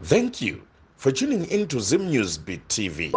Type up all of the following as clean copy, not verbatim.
Thank you for tuning in to Zim News Beat TV.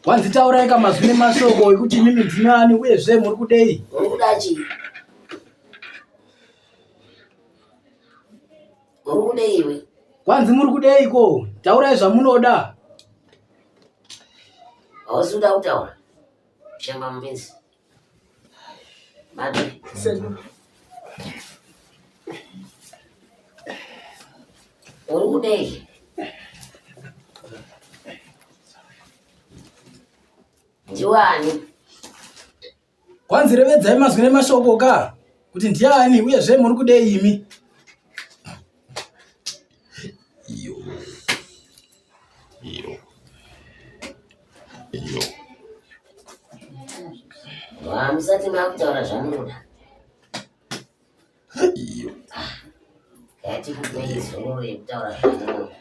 Wanzitaura eka mazwini masoko ekuti mimi ndinani uyezve muri kudei? Urudachi. Urudei iwe. Kwanzi muri kudei ko? Taurai zvamunoda. Ausuda kutaura. Shamba mpenzi. Mati. Urudei. Ndiwani. Kwanzi revedzai mazwini masoko ka kuti ndiani uyezve muri kudei imi? Musati makutaura zvamunoda. Kati kupei zoro yekutaura zvamunoda.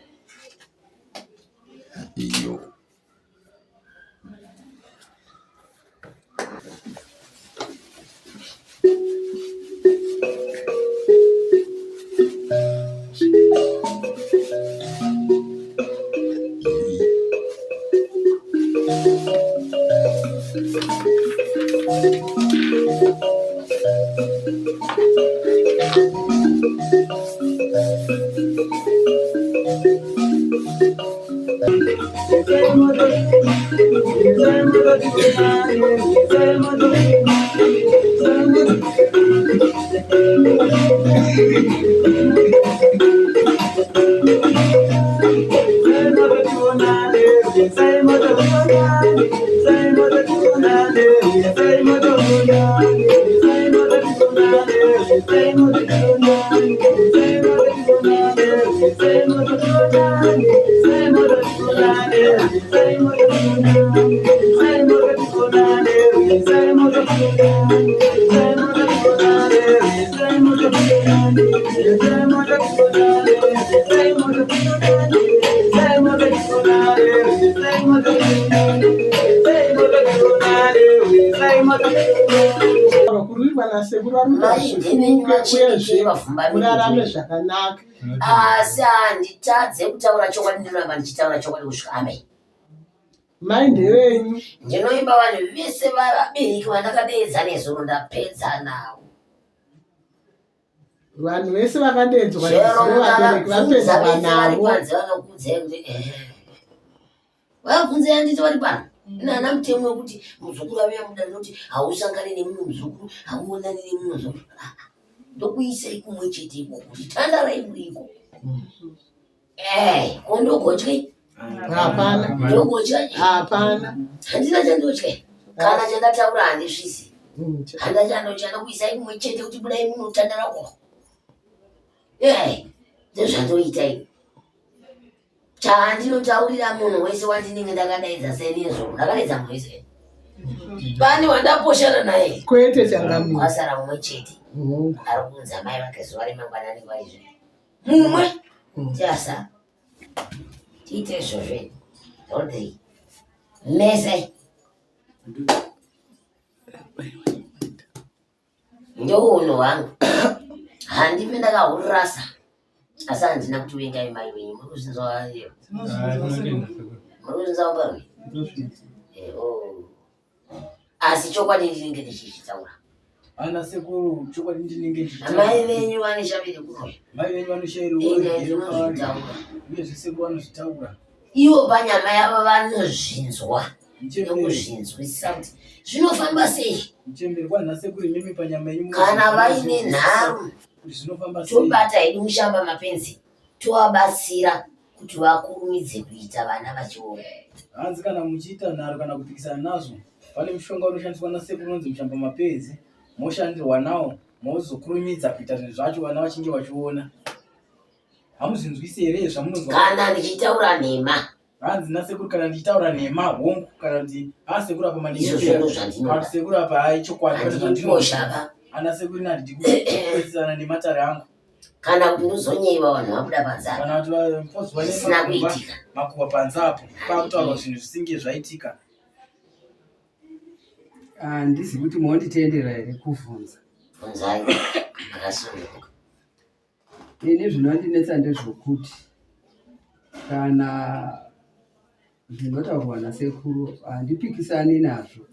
kuramba mukazvifunge uyezve murarame zvakanaka. Asi handitadze kutaura chokwadi, ndinoramba ndichitaura chokwadi kusvika amai. Mai ndevenyu. Ndinoimba vanhu vese vabereki vandakadeedza nezuro ndapedza navo. Vanhu vese vakadeedzwa Chero nezuro vabereki vapedza vanavo. Vanokuudzai kuti vabvunze handiti vari pano. Nana mutemo wekuti muzukuru avuya muda noti hausangani nemumwe muzukuru, hauonani nemumwe muzukuru. Ndokuisai kumwe chete iko kuti tandarai muriko. Kondogotyei? Hapana. Ndogotyai? Hapana. Handina chandotyai. Kana chandataura handisvisi. Handa chandotyana kuisai kumwe chete kuti budai munotandarako. Ndozvandoitai. Chandinotaurira munhu wese wandinenge ndakadaidza senizvo, ndakadaidza munhu wese. Pane wandaposhana naye. Kwete changamira. Kwasara mumwe chete. Ari kuudza mai vake zuva remangwanani kwaizvo. Mumwe? Chasa. Tiite izvozve. Dhodhei. Mese. Ndounhu hwangu. Handipe ndakahurasa. Asi handina kuti vengai mai venyu. Muri kuzvinzwa vayo. Muri kuzvinzwa vaparwe? Asi chokwadi ndinenge ndichichitaura. Ana sekuru chokwadi ndinenge ndichitaura. Mai venyu vane shaviri kuroya. Mai venyu vanoshaira ndinozvitaura. Uye sekuru vanozvitaura. Ivo panyama yavo vanozvinzwa. Nokuzvinzwisisa kuti zvinofamba sei. Muchemberwa nasekuru mimi panyama yenyu. Kana vaine nharo. Tobata hedu mushamba mapenzi. Tovabatsira kuti vakurumidze kuita vana vachiona. Hanzi kana muchiita nharo kana kupikisana nazvo, pane mushonga unoshandiswa nasekuru unonzi mushamba mapenzi. Moshandirwa nawo, mozokurumidza kuita zvinhu zvacho vana vachinge vachiona. Hamuzvinzwisi here zvamunonzwa? Kana ndichitaura nhema. Hanzi nasekuru kana ndichitaura nhema hongu kana kuti sekuru apa Izvo zvinhu zvandinoda. Kana sekuru apa hai chokwadi kana zvandinoda. Ana sekuru nandidi kupedzisana nematare angu. Kana kuti ndozonyeiwa vanhu vabuda panzapa. Kana kuti pozwa zvisina kuitika. Makuva panzapo. Pakutaurwa zvinhu zvisinge zvaitika. Handisi kuti monditendera here kuvhunza. Bvunzai. Makasununguka. Ini zvinondinetsa ndezvokuti kana zvinotaurwa nasekuru handipikisani nazvo.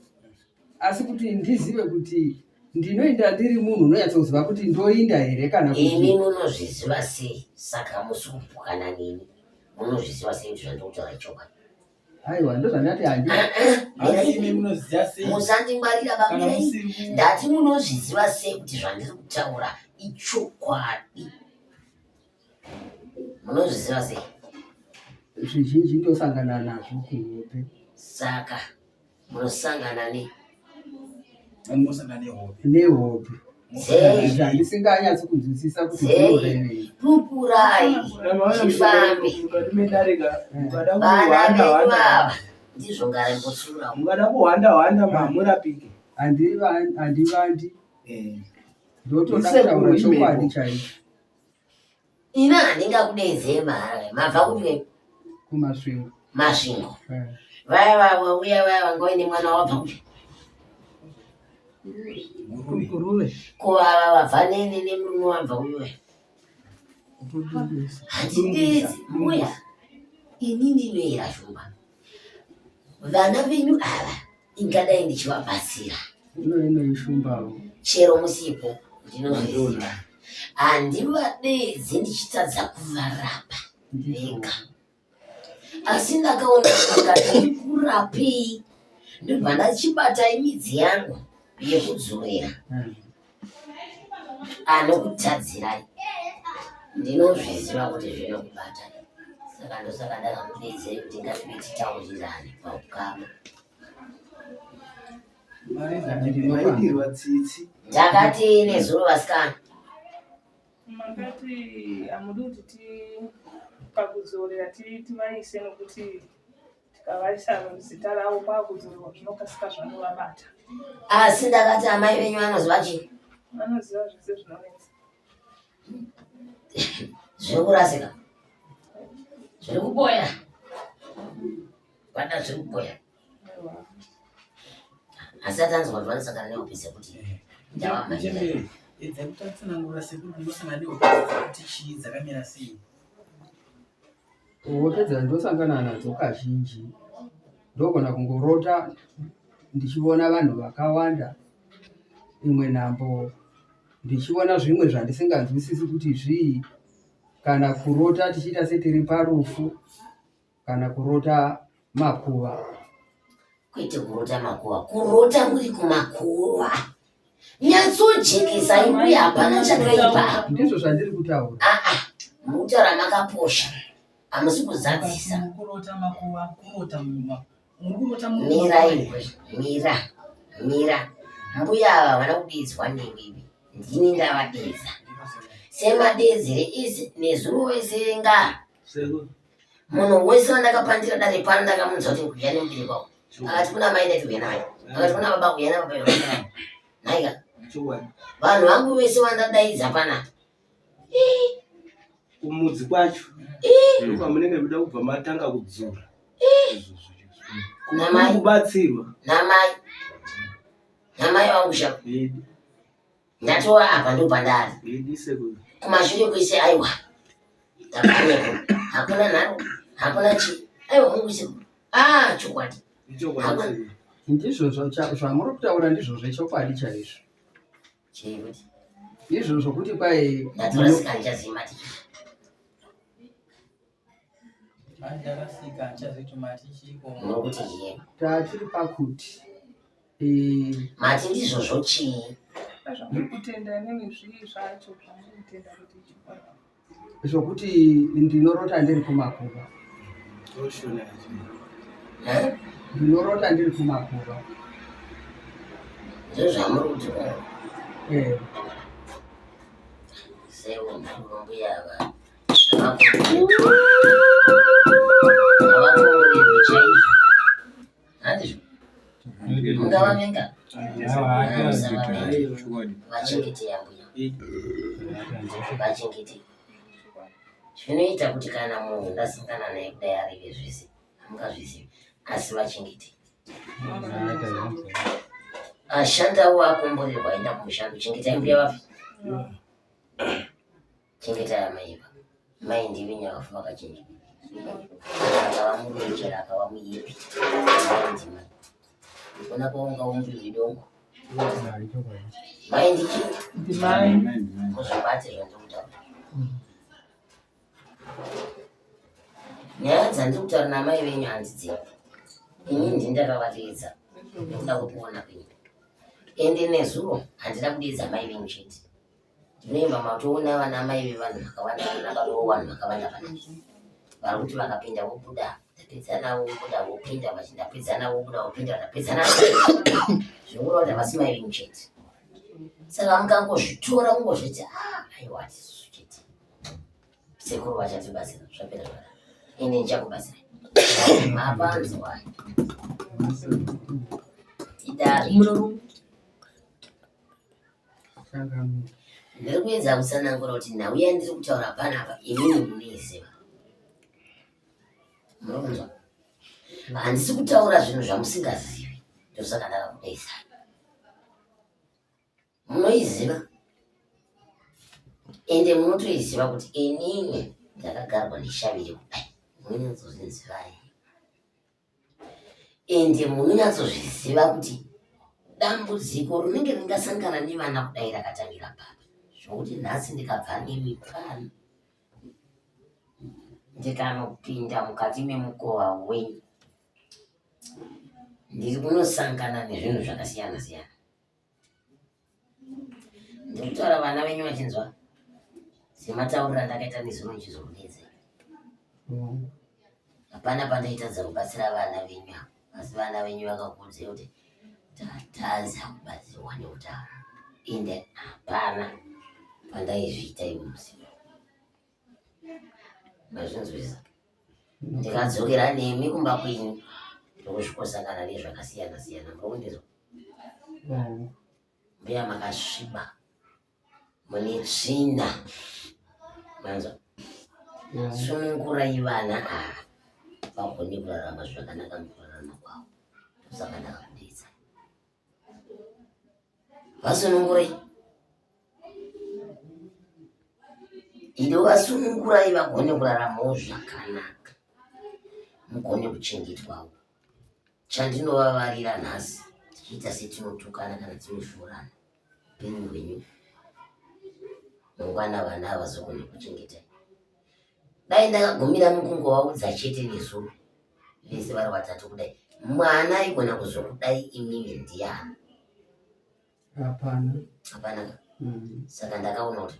Asi kuti ndizive kuti ndinoinda ndiri munhu unonyatsoziva kuti ndoinda here kana kuti imi munozviziva sei? Saka musi kupukana neni. Munozviziva sei kuti zvandokutaura chokwadi? Aiwa ndozvandati musandingwarira bamirai. Ndati munozviziva sei kuti zvandiri kutaura ichokwadi? Munozviziva sei? zvizhinji ndosangana nazvo kuhope. Saka munosangana ne nehope handisinganyatsi kunzwisisa kuti zvinorevei. pupurai zvifambe vana venyu ava ndizvo ngarimbotsura. Mungada kuhwanda mamurapike. Handivandi ndotoda kutaura chokwadi chaicho. Ina handingakudeedzei mahara. Mabva kuti kumasvingo masvingo vaya vauya vaya vangoine mwana wabva kuti Nguruve. kuvava vabva nene nemurume wabva uyuya. Handidedzi muya. Ini ndinoyera shumba. Vana venyu ava ingadai ndichivabatsira. inoishumbawo Chero musipo ndinozviziva. Handivadedzi ndichitadza kuvarapa vega. Asi ndakaona kuti ndikurapei ndobva ndachibatai midzi yangu yekudzorera. Anokutadzirai ndinozviziva kuti zvinokubata. Saka ndosaka ndakakudedzei kuti ngative titaurirane paukama. Maidirwa tsitsi. Ndakati nezuro vasikana. Makati amudi kuti pakudzorera tivaise nokuti tikavaisa zita ravo pakudzorerwa zvinokasika zvanovabata. Asi ndakati amai venyu vanoziva chii? Vanoziva zvese zvinonetsa. Zviri kurasika. Zviri kuboya. Pada zviri kuboya. Asi atanzwa kuti vanosangana neopisi kuti Mchembere, edza kutsanangura sekuru ndosangana kuti chii dzakamira sei. Wopedza ndosangana nadzo kazhinji ndogona kungorota ndichiona vanhu vakawanda, imwe nhambo ndichiona zvimwe zvandisinganzwisisi kuti zvii, kana kurota tichiita setiri parufu, kana kurota makuva. Kwete kurota makuva, kurota muri kumakuva. Nyatsojekesa imwe hapana chakaipa. Ndizvo zvandiri kutaura. Mutaura makaposha. Hamusi kuzadzisa. Kurota makuva, kurota mira iwe, mira. Mbuya ava vana kudidzwa newewe. Ndini ndavadedza. Semadedzere isi nezuro wese nga. Munhu wese wandakapandira dare pano ndakamunzwa kuti kuya nemubiri kwako. Akati kuna mai ndati kuya naye. Akati kuna baba kuya nababa kuya naye. Vanhu vangu vese vandadaidza panapa. Kumudzi kwacho kwamunenge muda kubva matanga kudzura namai kubatsirwa namai vangu shako ndatova apa ndopandari kumashure kwese aiwa ndapaneko hakuna nharo hakuna chi aiwa mungu sekuru chokwadi Ndizvo zvamuri kutaura ndizvo zvechokwadi chaizvo. chekuti Izvo zvokuti kwai ndatorasika ndichazimati Mandarasika chazoito mati chiko. munokuti chiyema tatiri pakuti mati ndizvozvo chii Zvamurikutenda nemi zviri zvacho zvamurikutenda kuti chikwadi. zvokuti ndinorota ndiri kumakuva. Ndinorota ndiri kumakuva. ndizvo zvamuri kuti sewo mbuya ava avakomborerwe chaizvo handizvo mungavavenga vachengete yambuya vachengete zvinoita kuti kana munhu ndasangana naye kudai arive zvese hamungazvizivi asi vachengete ashandawo akomborerwa aenda kumushando chengetai mbuya vapi chengetai amaiva mai ndivi nyavafu vakachinja akava murenjera akava muipi ndima ona kwaunga umbiri widongo mai ndichi muzvibate zvandikutaura nyaya dzandiri kutaura namai venyu handidzivi inini ndindakavateedza ndokuda kupoona kwenyu ende nezuro handida kudeedza mai venyu chete ndinoimba matoona vana mai vevanhu vakawanda nakarowo vanhu vakawanda panai vari kuti vakapinda vobuda tapedzana vobuda vopinda vachindapedzana vobuda vopinda vatapedzana zvinongura kuti havasi mai venyu chete saka mukangozvitora mungozviti aiwa tisusu chete sekuru vachatibatsira zvapera zvara ende ndichakubatsirai mapanzwa idari ndiri kuedza kutsanangura kuti nhau yandiri kutaura panapa imini munoiziva munokunzwa handisi kutaura zvinhu zvamusingazivi ndosaka ndakakudaisai munoiziva ende munotoiziva kuti inini ndakagarwa ndishavire kudai munonyatsozvizivai ende munonyatsozviziva kuti dambudziko rinenge ringasangana nevana kudai rakatangira papa zvokuti nhasi ndikabva nemi pano ndikanopinda mukati memukova wenyu ndiri kunosangana nezvinhu zvakasiyana siyana ndiri kutaura vana venyu vachinzwa semataurira ndakaita nezuro nchizokudedzai hapana pandaitadza kubatsira vana venyu asi vana venyu vakakuudzai kuti tataza kubatsirwa neutano ende hapana pandaizviita imuzivo mazvinzwisa ndikadzokera nemi kumba kwenyu ndokusvikosangana nezvakasiyana siyana murikundizwa mbuya makasviba mune tsvina manzwa sunungurai vana vagone kurarama zvakanaka mukurarama kwavo saka ndakakudedza vasunungurai ido vasunungurai vagone kuraramawo zvakanaka mugone kuchengetwawo. Chandinovavarira nhasi tichiita setinotukana kana tinoshorana upenyu hwenyu mangwana vana havazogone kuchengetai. Dai ndakagumira mukungovaudza chete nezuro vese vari vatatu kudai mwana aigona kuzokudai imimi ndiani? Hapana. Saka ndakaona kuti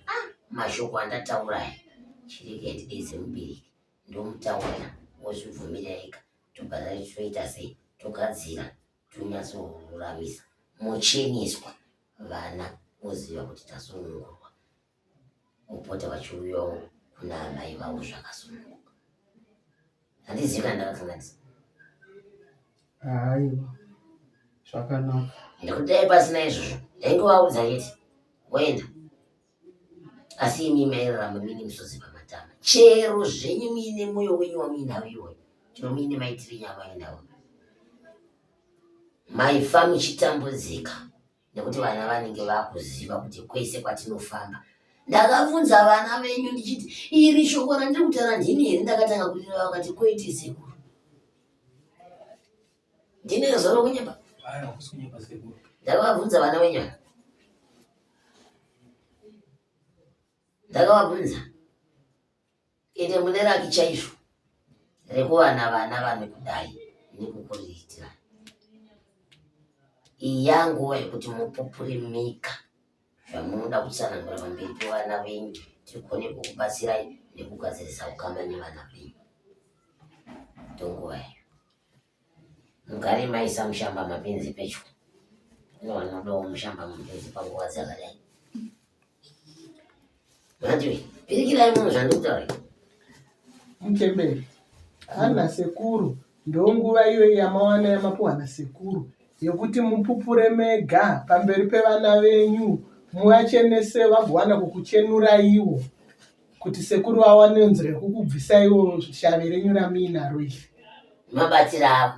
mashoko andatauraya chirege ndideze mubereki ndomutaurira wozvibvumira ega tobva toita sei togadzira tonyatsoruramisa mocheneswa vana voziva kuti tasunungurwa opota vachiuyawo kuna amai vavo zvakasununguka. Handizivi kana ndakakanganisa. Aiwa zvakanaka. Ndikudai pasina izvozvo ndaingovaudza chete woenda asi imi mairarama mine misodzi pamatama chero zvenyu mine mwoyo wenyu wamuinawo iwoyo chero mine maitiri nyama inawo maifa muchitambudzika nekuti vana vanenge vakuziva kuti kwese kwatinofamba. Ndakabvunza vana venyu ndichiti iri shoko randiri kutaura ndini here ndakatanga kurira vakati koiti sekuru ndine zoro kunyemba. Ndakavabvunza vana venyu ndakavabvunza ende mune raki chaizvo rekuvana vana vane kudai nekukuriritira iyi yanguva yekuti mupupure mika zvamunoda kutsanangura pamberi pevana venyu tikone kukubatsirai nekugadzirisa ukama nevana venyu. Ndonguva yayo mugare maisa mushamba mapenzi pecho vanodawo mushamba mapenzi panguva dzakadai. Manje pirikirai munhu zvandikutaura Mutemberi ana sekuru ndonguva iyo yamawana yamapuwa nasekuru yekuti mupupure mega pamberi pevana venyu muvachenese vagowana kukuchenura iwo kuti sekuru vawane nzira yekukubvisa iwo shave renyu ramuinaro iri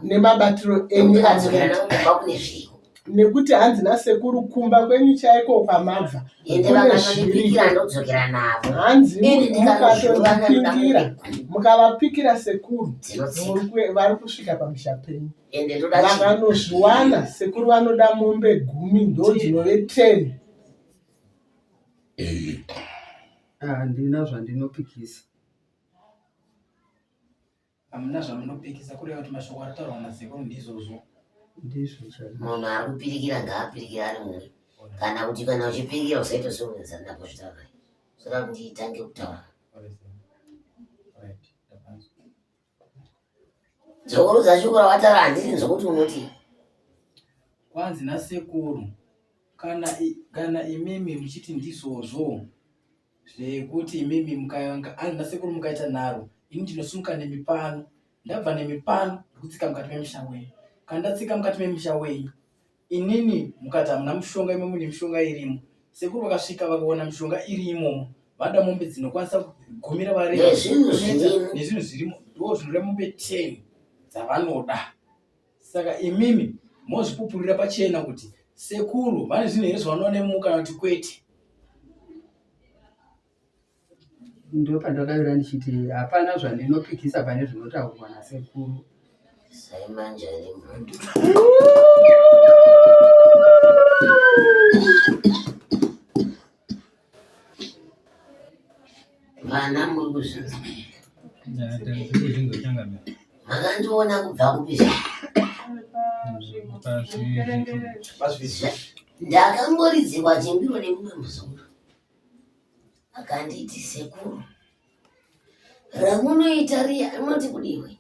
nemabatiro enyu nekuti hanzi nasekuru kumba kwenyu chaiko kwamabva kune zviri hanzi mukatozvipikira mukavapikira sekuru vari kusvika pamusha penyu vakanozviwana sekuru vanoda mombe 10 ndo dzinove 10. Handina zvandinopikisa. Hamuna zvamunopikisa kureva kuti mashoko arataurwa nasekuru ndizvozvo. Ndizvo chaivo. Munhu ari kupirikira ngaapirikira ari mumwe kana kuti kana uchipirikira usaitosonedza ndakuzvitaura saka kuti itange kutaura. Dzokoro dzashoko ravataura handisi nzokuti unoti kwanzi nasekuru kana imimi muchiti ndizvozvo zvekuti imimi mukayanga anzi nasekuru mukaita nharo ini ndinosunga nemipano ndabva nemipano ndikutsika mukati memusha wenyu. Kana ndatsika mukati memusha wenyu inini mukati hamuna mushonga imomo nemishonga irimo sekuru vakasvika vakaona mishonga iri imomo vada mombe dzinokwanisa kugumira varema nezvinhu zvirimo ndo zvinoreva mombe 10 dzavanoda. Saka imimi mozvipupurira pachena kuti sekuru vane zvinhu here zvavanoona imomo kana kuti kwete. Ndo pandakavira ndichiti hapana zvandinopikisa pane zvinotaurwa nasekuru. saimanja nemuntu vana muri kuzvinza makandiona kubva kupisa ndakangoridzikwa chimbiro nemumwe muzuru akanditi sekuru ramunoita riya rinoti kudiwe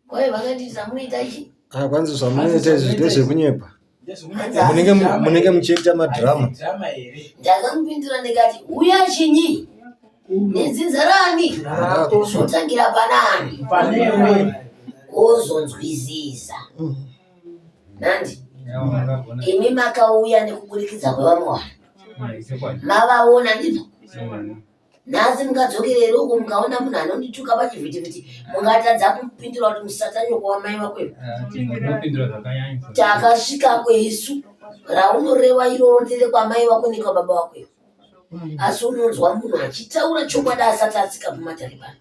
kwaye vakanditi ramunoita chi kwanzi zvamunoita izvi ndezvekunyepa munenge muchiita madhirama. ndakamupindura ndikati uya chinyi nedzinza rani zvotangira panani ozonzwisisa nandi imi makauya nekuburikidza kwevamwe vanhu mavaona ndizvo nhasi mukadzokerere uko mukaona munhu anondituka pachivhitivhiti mungatadza kumupindura kuti musatanyoko wamai vakwevo takasvika kwesu raunoreva iroro ndere kwamai vako nekwababa vako iyo. Asi unonzwa munhu achitaura chokwadi asati atsika pamatare pano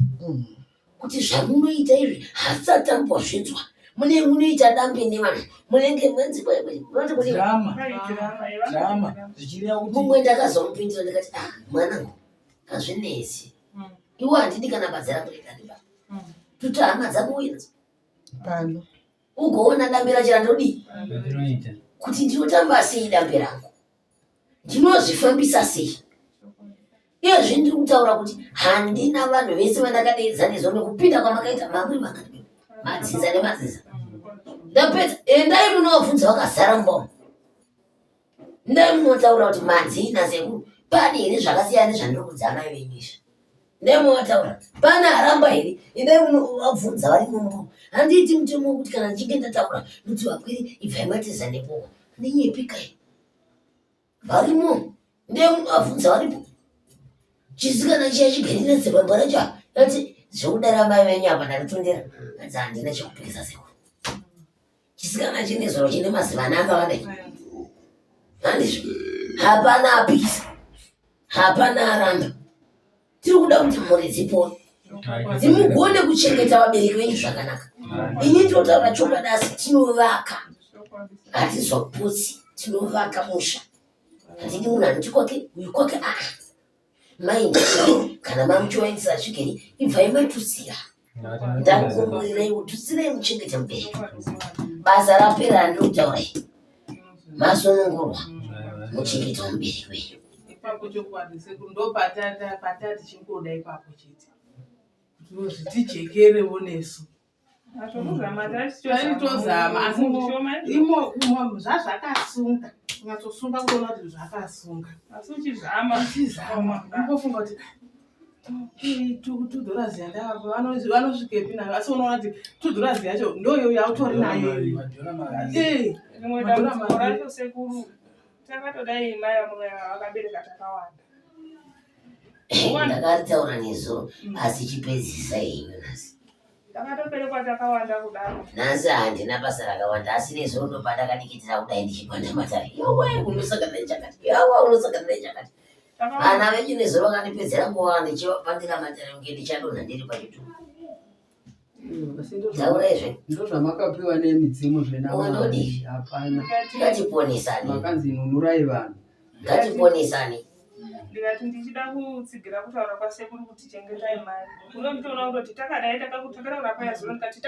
kuti zvamunoita izvi hasati ambozvinzwa munoita dambe nevanhu munenge mwenzi mumwe ndakazomupindira ndikati mwanangu hazvinesi iwe handidi kana badzara kurekani tuti hama dzako wina pano ugoona dambe racho randodii kuti ndinotamba sei dambe rangu ndinozvifambisa sei. Iyezve ndiri kutaura kuti handina vanhu vese vandakadeedza nezvo nekupinda kwamakaita mamuri makati madzinza nemadzinza ndapedza endai munovabvunza vakazara mbomo ndai munotaura kuti madzina sekuru pane here zvakasiyana nezvandiri kudzama ivenyizva ndai munotaura pane haramba here endai munovabvunza vari mumbo. Handiiti mutemo wekuti kana ndichinge ndataura kuti vakwiri ibvai matiza nepoka ndinyepikai varimo ndai munovabvunza varipo chisikana chiya chigarire dzibamba racho ati zvekudara mai venyu apa ndaritondera ati handina chekupikisa sekuru. Chisikana chine zoro chine mazivana akavadai handizvo hapana apikisa hapana aramba. Tiri kuda kuti mhuri dzipone dzimugone kuchengeta vabereki venyu zvakanaka. Ini ndinotaura chokwadi asi tinovaka hatizoputsi tinovaka musha handidi munhu anoti kwake uyu kwake mai kana mamuchiwaitisa chigeri ibvai maitutsira ndakukumburirai ututsirai muchengete mubereki. Basa rapera handinotaurai masunungurwa muchengete mubereki wenyu. Ipapo chokwadi sekuru ndo patati chingoda ipapo chete kuti tijekerewo nesu tozama asi imo zvazvakasunga ungatsosunga kuona kuti zvakasunga asi uchizama umbofunga kuti $2 ndavo vanosvikepi nayo asi unoona kuti $2 yacho ndoyo yautori nayo rimwe dambudziko racho sekuru takatodai mai vamwe vakabereka takawanda ndakaritaura nezuro asi chipedzisa henyu nasi takatoberekwa takawanda kudaro nhasi handina basa rakawanda asi nezuro ndopa ndakadikitira kudai ndichipanda matare yawa unosangana nechakati yawa unosangana nechakati vana venyu nezuro vakandipedzera nguva ndichivapandira matare kunge ndichadonha ndiri pachitubu. Taurai ndo zvamakapiwa nemidzimu zvenamai. Hapana, ngatiponesani makanzi nunurai vanhu ngatiponesani. ndikati ndichida kutsigira kutaura kwasekuru kuti chengetai mari unotoona kuti takadai takakutaura payazuro ndikati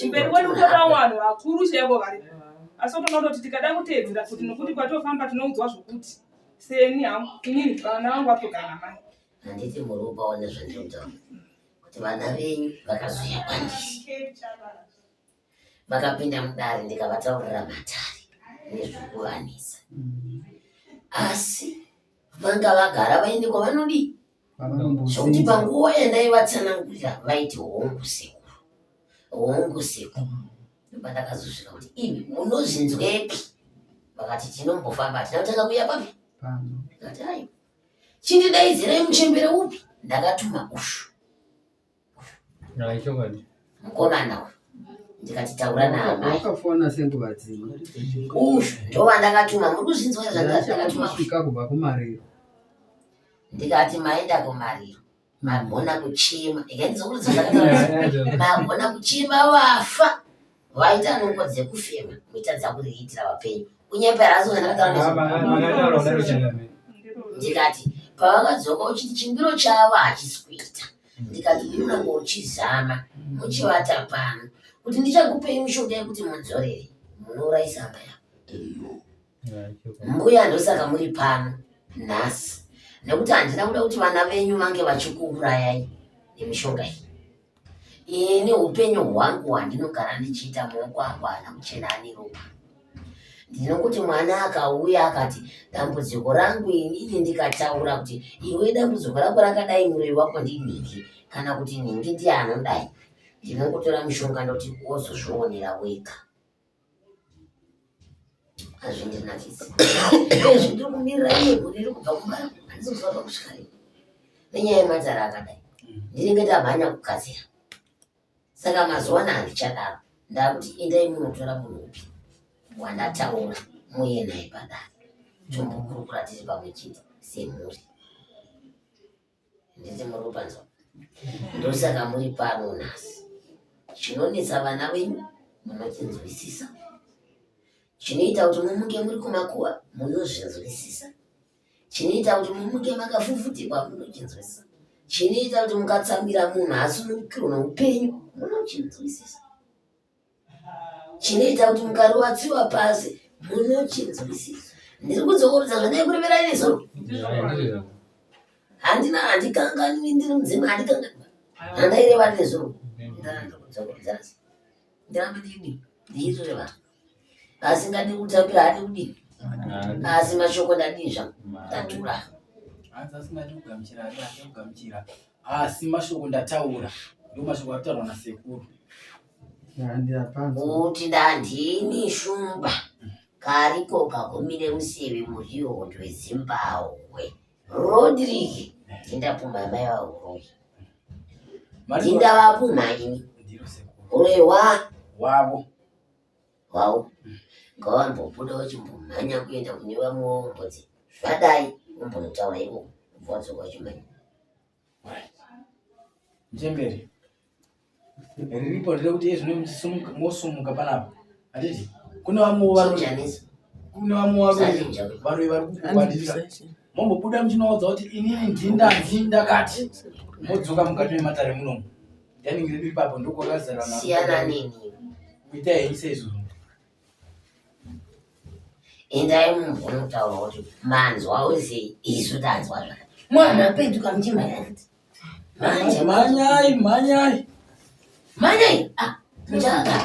mberi kwedu kutora vanhu vakuru chaivo vari asi otoona kuti tikada kuteedzera kuti nokuti kwatofamba tinoudzwa zvokuti seni hangu inini vana vangu vatogara namai. Handiti muri upaona zvandinotaura kuti vana venyu vakazoya kwandisi vakapinda mudare ndikavataurira matare nezvokuvanisa asi vanga vagara vaende kwavanodii zvokuti panguva yandaivatsanangurira vaiti hongu sekuru pandakazosvika kuti ivi munozvinzwepi vakati tinombofamba tinotanga kuya papi ndikati aiwa chindidaidzirai muchembere upi ndakatuma ushu mukomana uyu ndikati taura naamai wakafona senguva dzino ushu ndovandakatuma muri kuzvinzwa zvandakatuma kusvika kubva kumariro ndikati maenda kumariro magona kuchema magona kuchema vafa vaita nungo dzekufema kuita kuriitira vapenyu unyeperaso ndikati pavakadzoka uchiti chimbiro chavo hachisi kuita ndikati unonanga uchizama muchivata pano kuti ndichakupei mishonga yekuti mudzorere munouraisa amba yako mbuya ndosaka muri pano nhasi nekuti handina kuda kuti vana venyu vange vachikuurayai nemishonga iyi neupenyu hwangu hwandinogara ndichiita maoko angu haana kuchena aniropa. Ndinokuti mwana akauya akati dambudziko rangu inini ndikataura kuti iwe dambudziko rako rakadai muroi wako ndinhingi kana kuti nhingi ndiye anodai ndinongotora mishonga ndoti wozozvionera wega. Hazvindinakidzi izvi ndiri kumirira iye kuti riri kubva kubara handizofamba kusvika rini nenyaya yematara akadai ndinenge ndamhanya kugadzira Saka mazuva ano handichadaro. Ndakuti endai munotora munhu upi wandataura muye naye padare tombokurukura tiri pamwe chete semhuri. Nditi muri panzwa. Ndosaka muri pano nhasi. Chinonetsa vana venyu munochinzwisisa. Chinoita kuti mumuke muri kumakuwa munozvinzwisisa. Chinoita kuti mumuke makafufutirwa munochinzwisisa. Chinoita kuti mukatsamira munhu asunukirwa noupenyu munochinzwisisa. Chinoita kuti mukaruwatsiwa pasi munochinzwisisa. Ndiri kudzokorodza zvandai kureverai nezuro. Handikangani ndiri mudzimai handikangani. Handaireva nezuro. Ndakudzokorodza. Ndirambe ndini ndiireva. Asi ngadi kutambira hadi kudini. Asi mashoko ndadini zvangu. Ndatura. Asingadi kugamuchira hadi kugamuchira. Asi mashoko ndataura. Ndio mashoko ataurwa nasekuru. Kuti ndandini shumba kariko kakumire museve muriondo weZimbabwe Rodrigue ndindapuma mai vavo ndindavapuma ini urewa wavo ngawambobuda wachimbomhanya kuenda kune vamwe vaombodzi zvadai umbonotaura ivo bvonzo wachimanya Mchemberi riripo ndire kuti zvino mosumuka panapa handiti kuna vamwe varoi vari kukwandisa mombobuda muchinoudza kuti inini ndindakati modzoka mukati mematare munomu ndaningire biri papo ndokwakazarana siyana nini kuita henyu seizvozvo endai mumbonotaura kuti manzwa uzi isu tanzwa zvaka mwana petuka muchimhayati manyai muchaka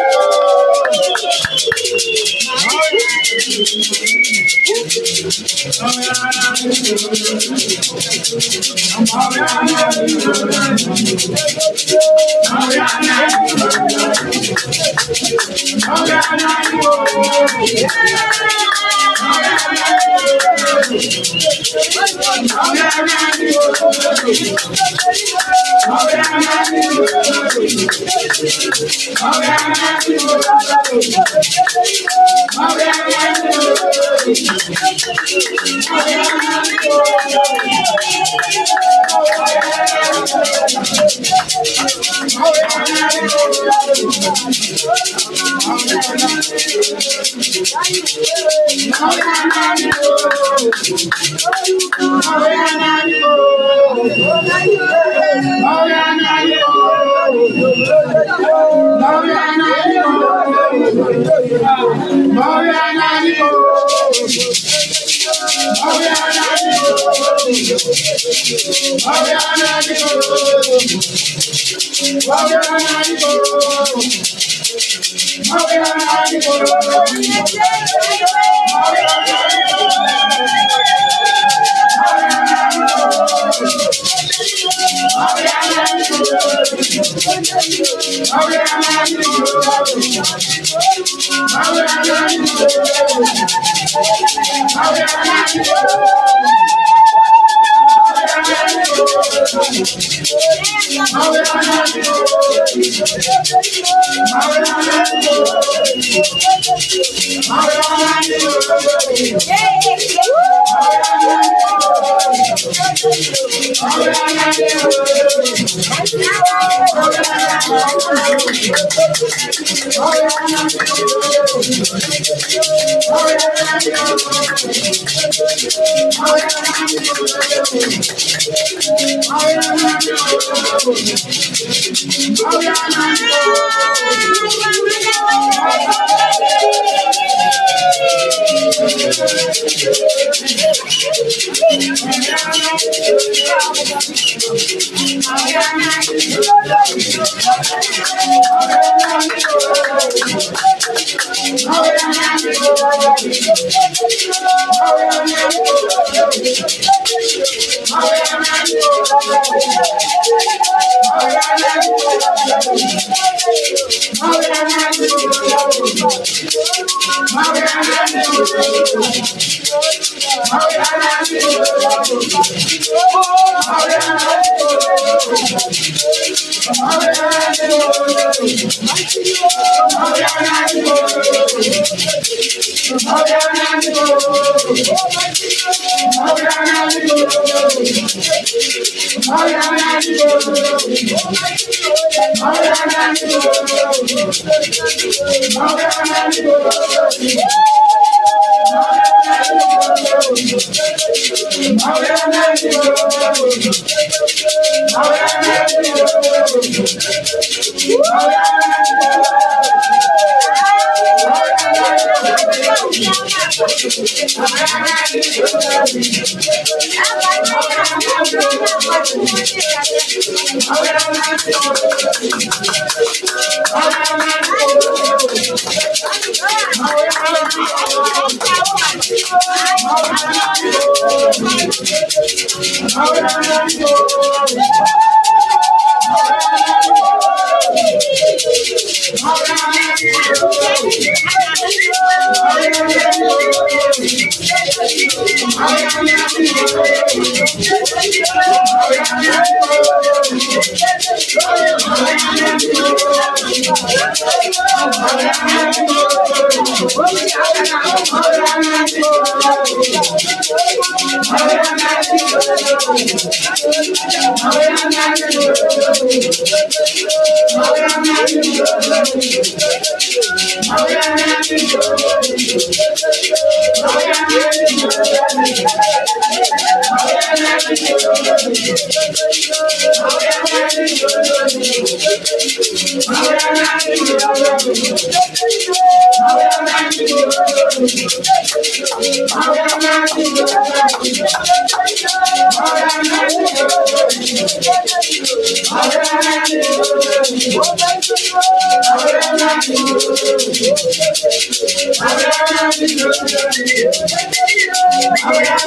How Oh,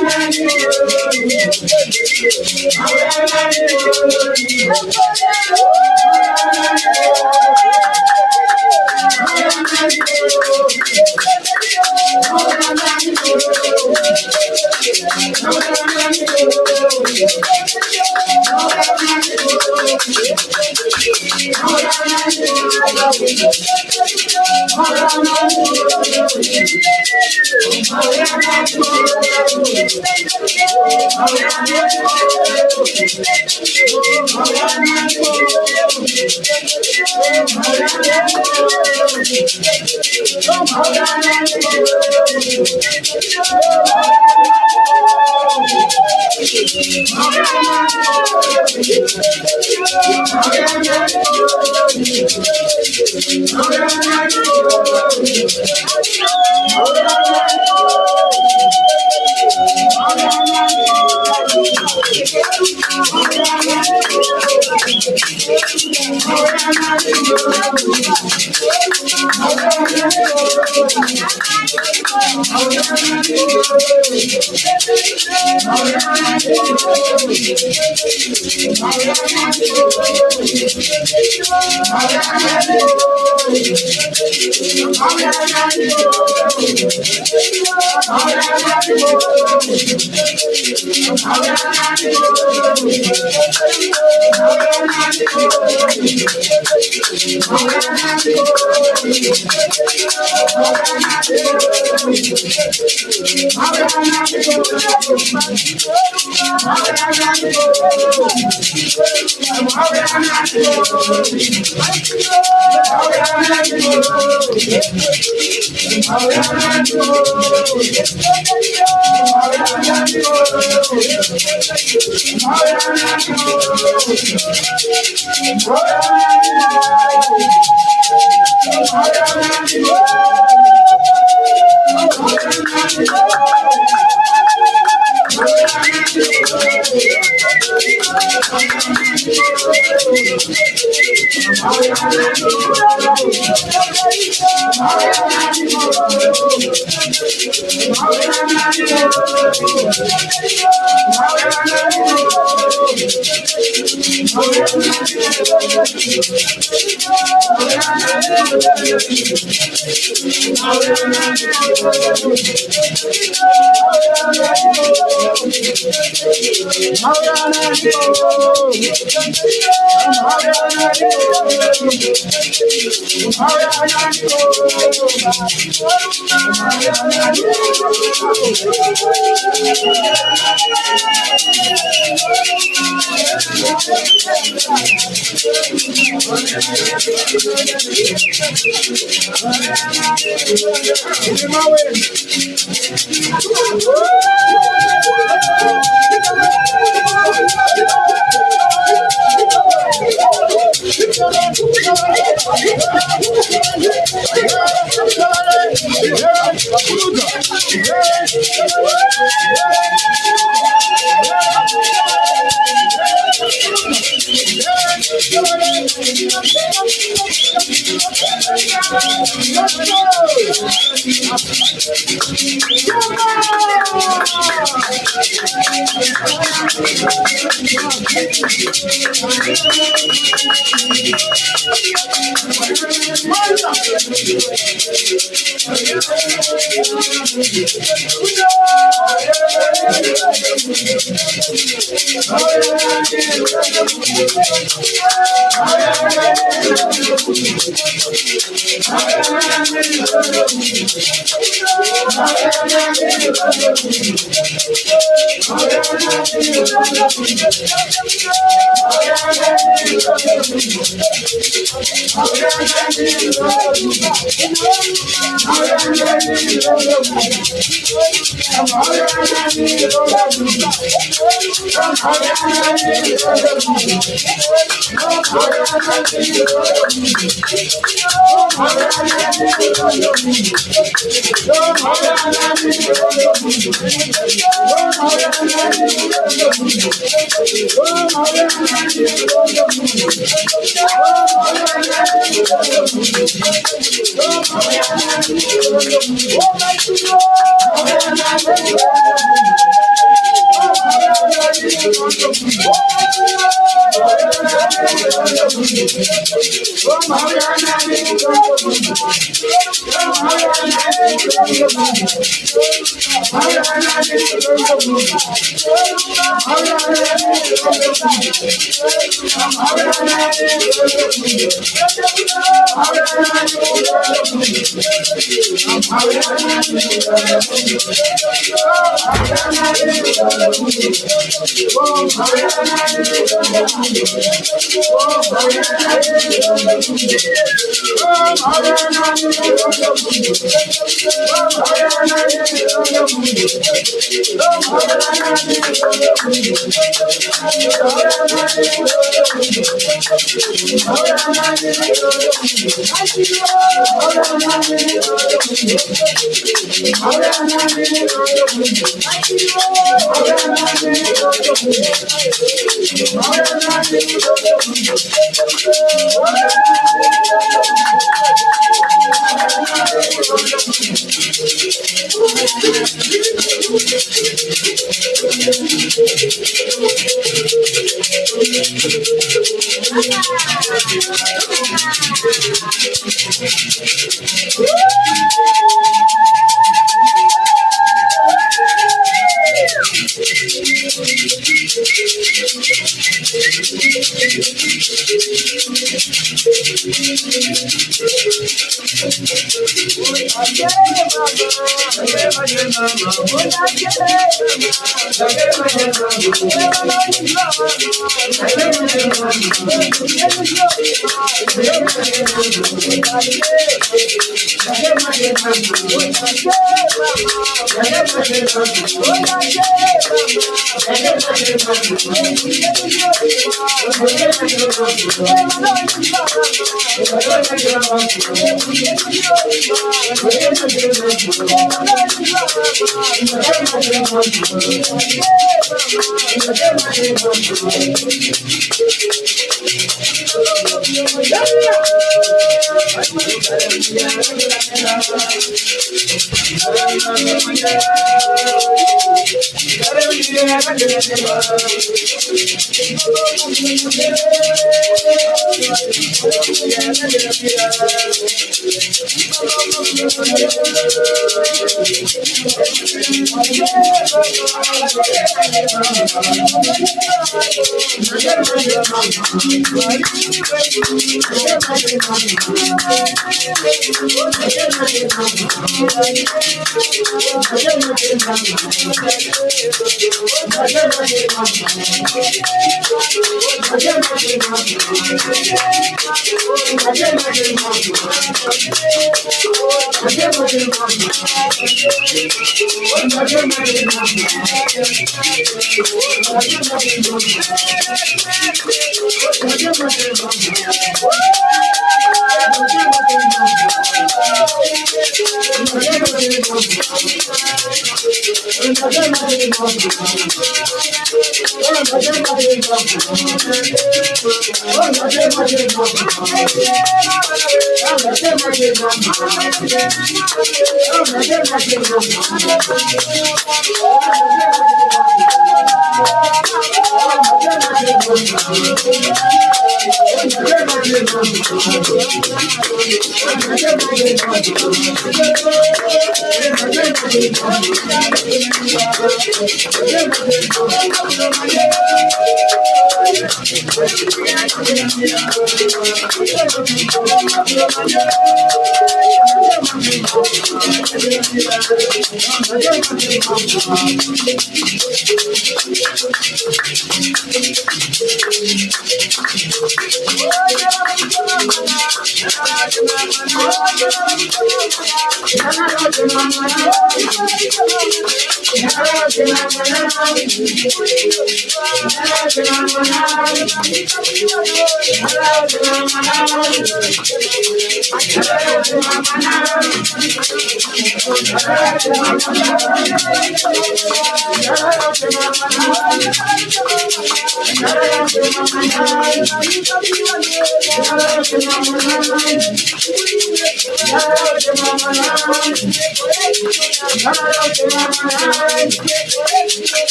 Thank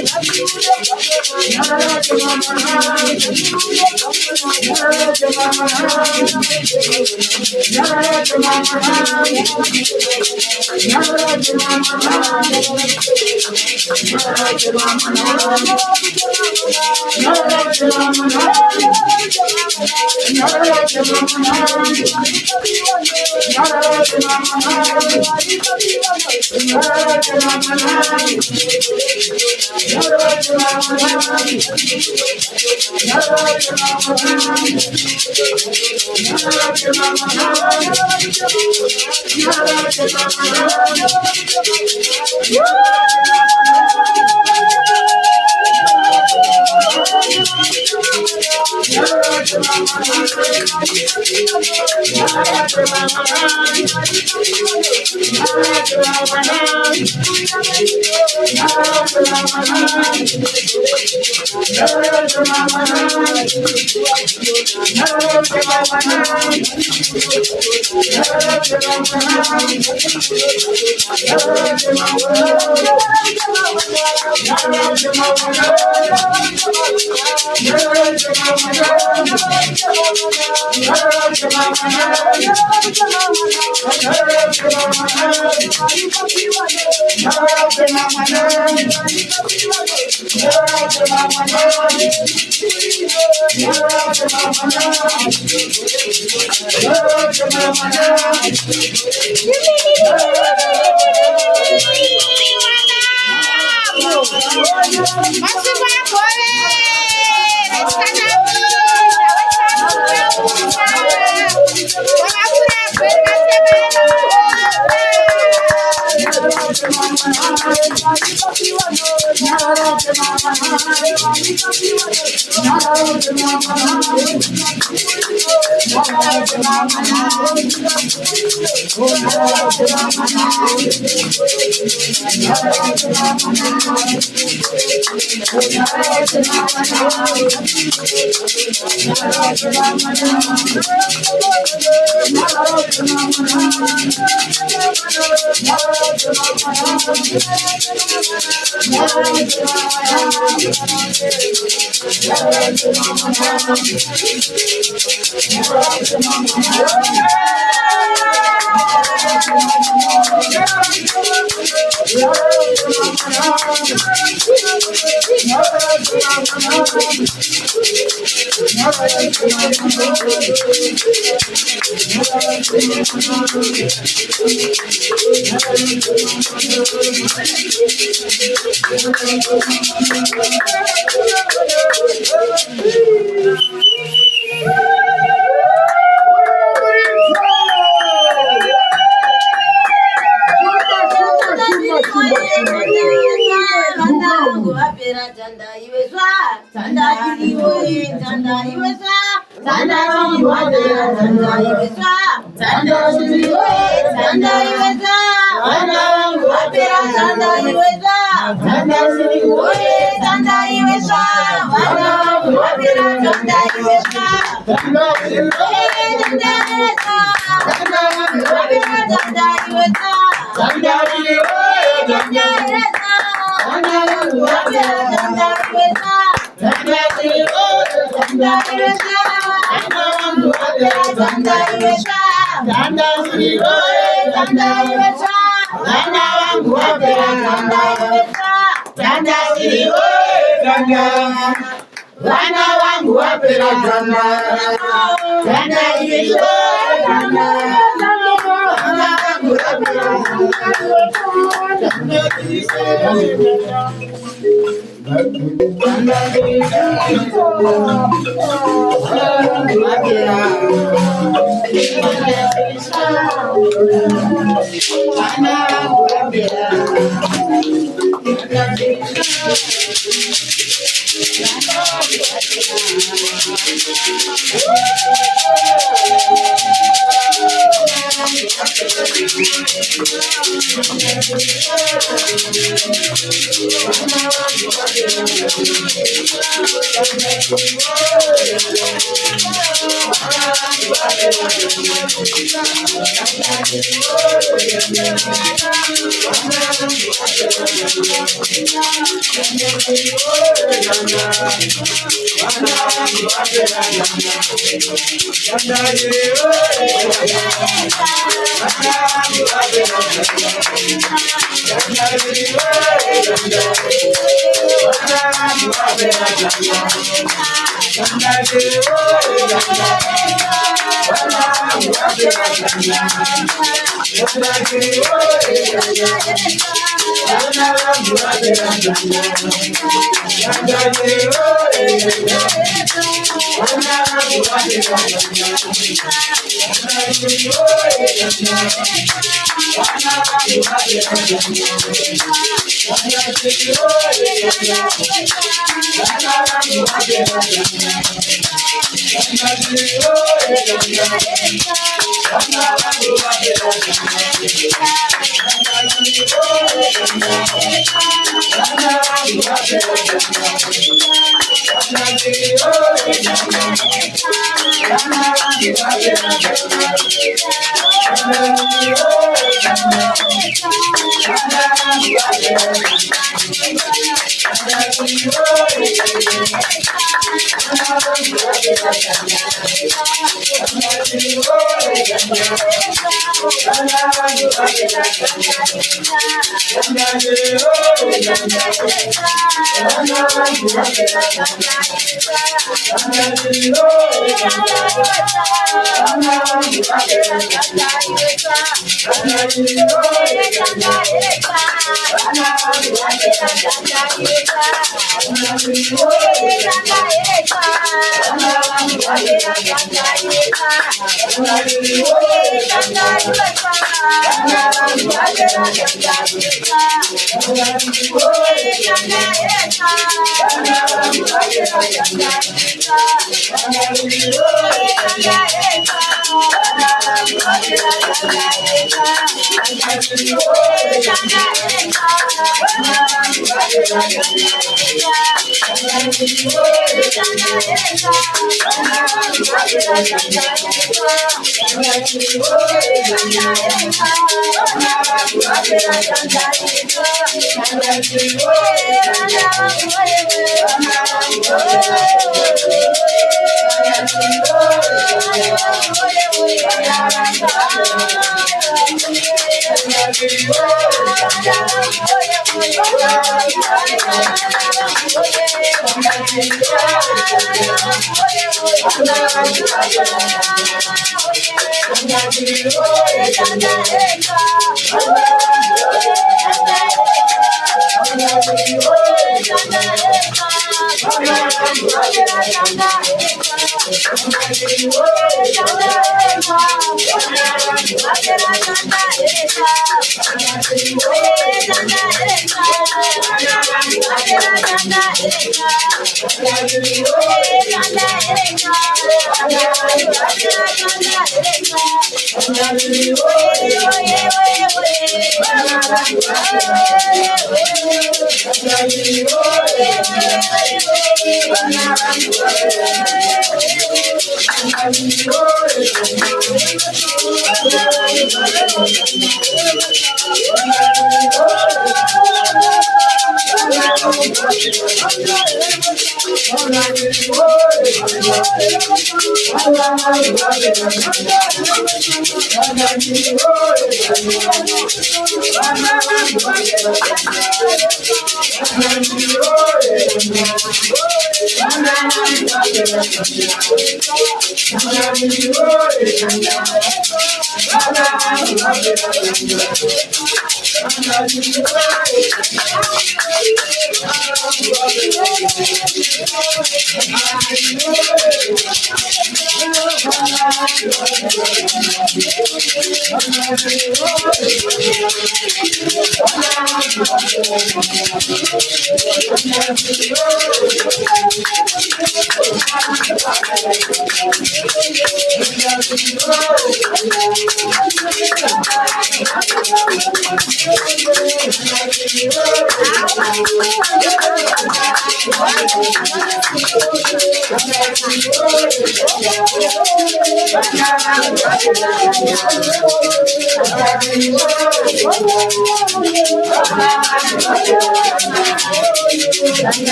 you.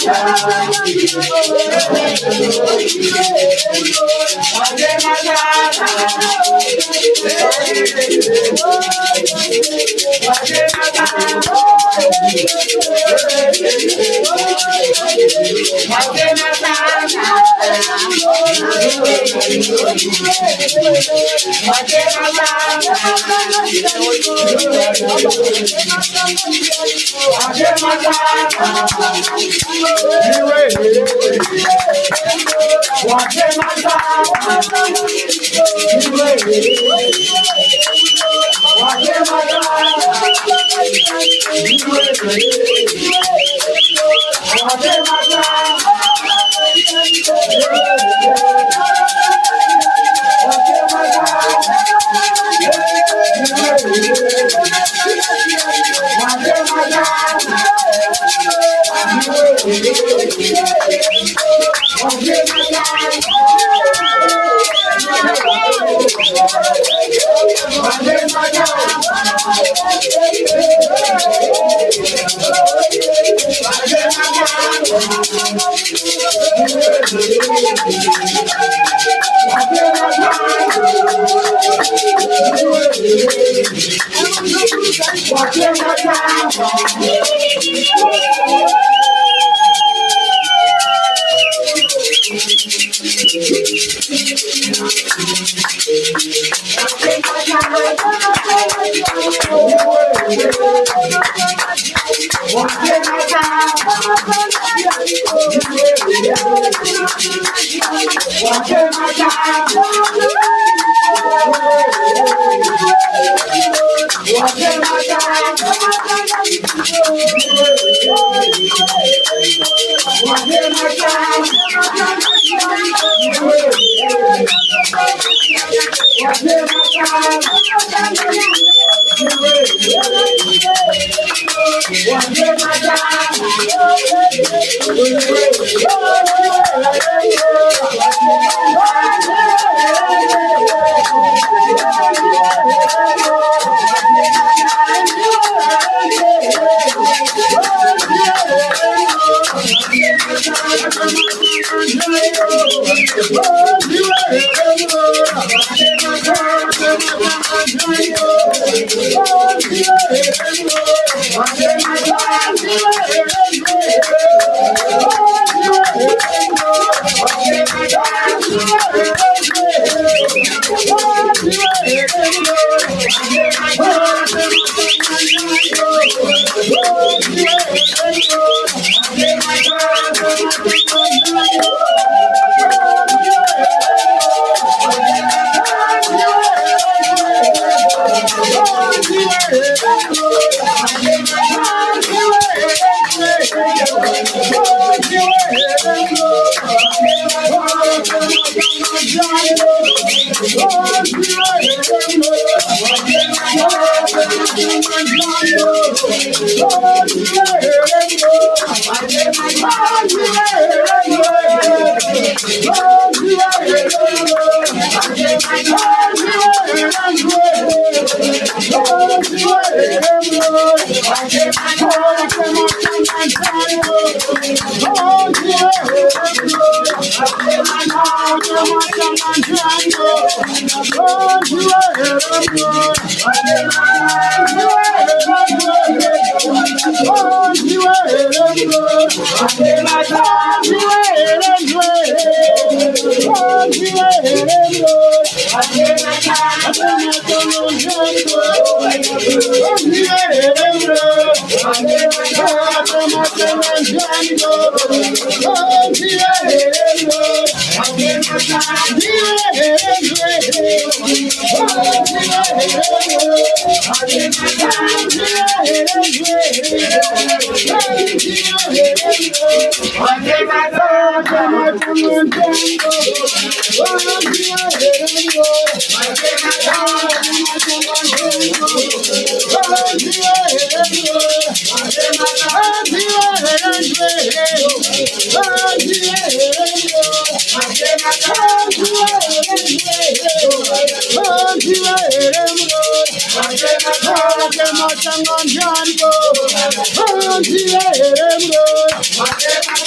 Thank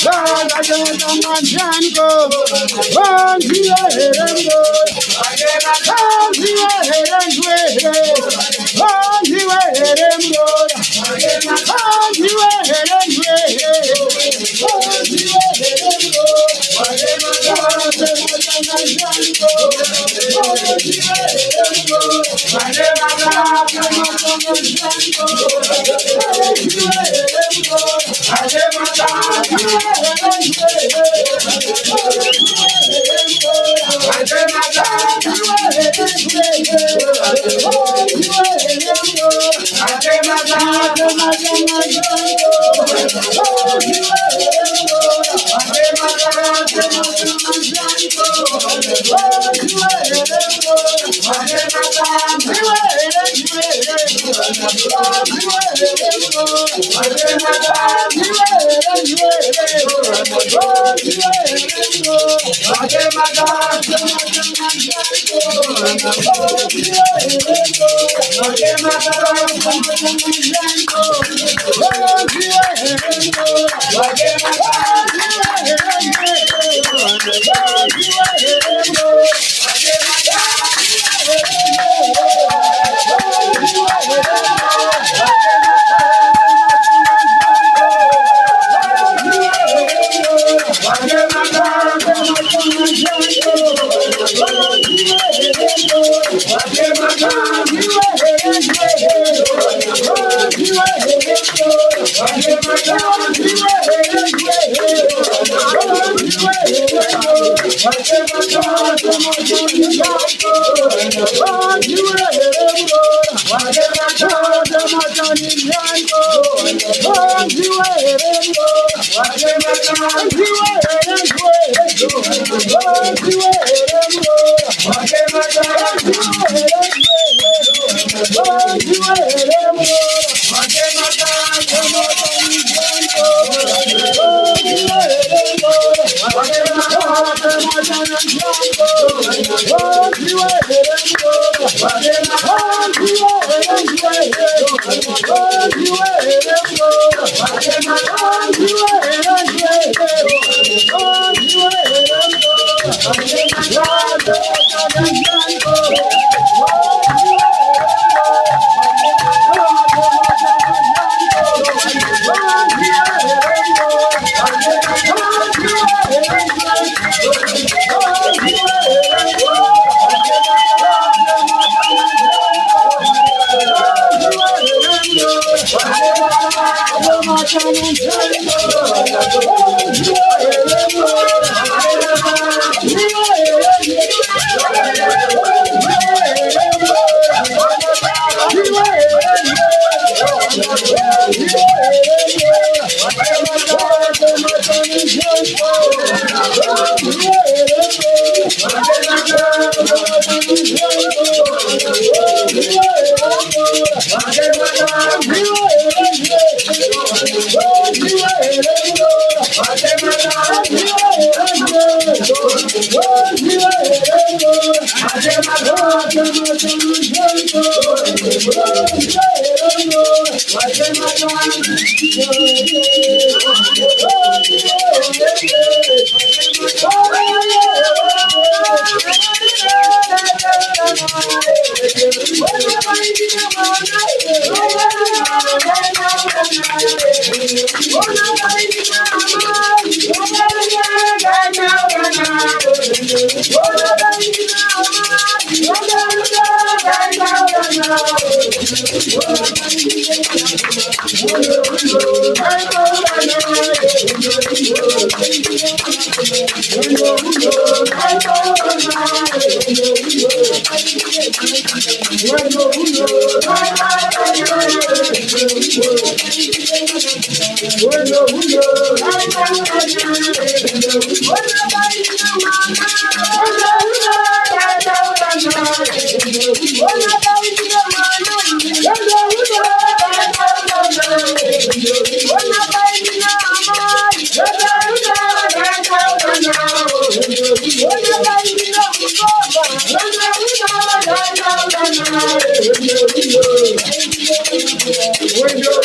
you. When you're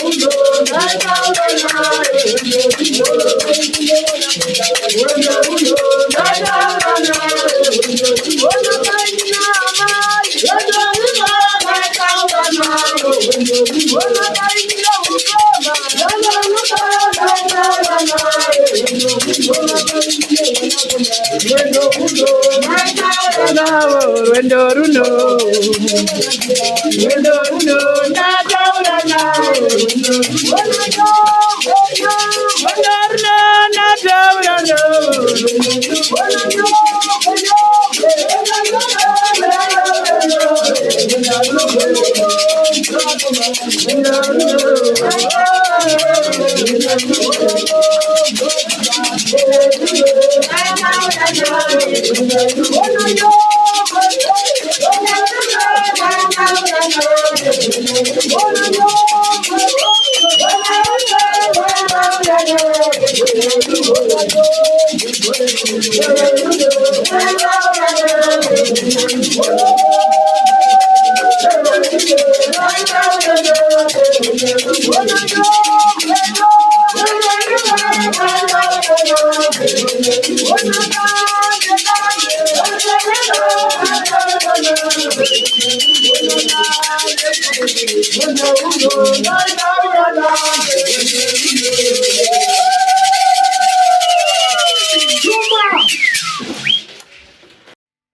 navo rwendo runo ndataura navo rwendo runo ndataura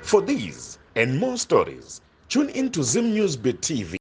For these and more stories, tune into Zim News Beat TV.